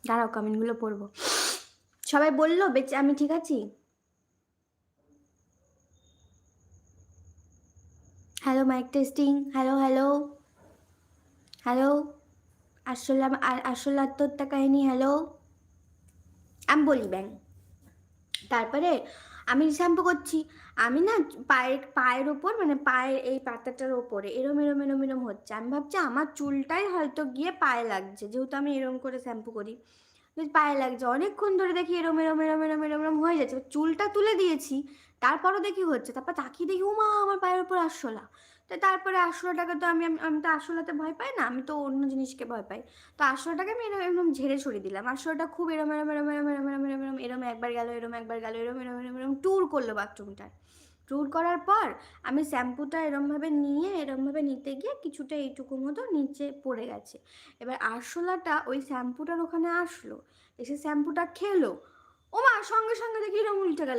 দাঁড়াও কমেন্টগুলো পড়বো। সবাই বললো বেঁচে আমি ঠিক আছি? Hello mike testing, hello hello hello. আসল আত্মহত্যা কাহিনী, হ্যালো। আমি বলি ব্যাং। তারপরে আমি শ্যাম্পু করছি, আমি না পায়ের ওপর মানে পায়ের এই পাতাটার ওপরে এরম এরম এরম এরম হচ্ছে। আমি ভাবছি আমার চুলটাই হয়তো গিয়ে পায়ে লাগছে, যেহেতু আমি এরম করে শ্যাম্পু করি, পায়ে লাগছে। অনেকক্ষণ ধরে দেখি এরম এরম এরম এরম এরম এরম হয়ে যাচ্ছে, চুলটা তুলে দিয়েছি, তারপরও দেখি হচ্ছে। তারপর তাকিয়ে দেখি উমা আমার পায়ের ওপর আরশোলা। তো তারপরে আরশোলাটাকে তো আমি আমি আমি তো আরশোলাতে ভয় পাই না, আমি তো অন্য জিনিসকে ভয় পাই। তো আরশোলাটাকে আমি এরম এরম ঝেড়ে ছড়িয়ে দিলাম। আরশোলাটা খুব এরম এরম এরম এরম এরম এরম এরম এরম এরম একবার গেল, এরম একবার গেল, এরম এরম এরম এরম ট্যুর করলো বাথরুমটা। ট্যুর করার পর আমি শ্যাম্পুটা এরমভাবে নিয়ে এরমভাবে নিতে গিয়ে কিছুটা এইটুকু মতো নিচে পড়ে গেছে। এবার আরশোলাটা ওই শ্যাম্পুটার ওখানে আসলো, এসে শ্যাম্পুটা খেলো। ওমা সঙ্গে সঙ্গে দেখি এরম উল্টে গেল।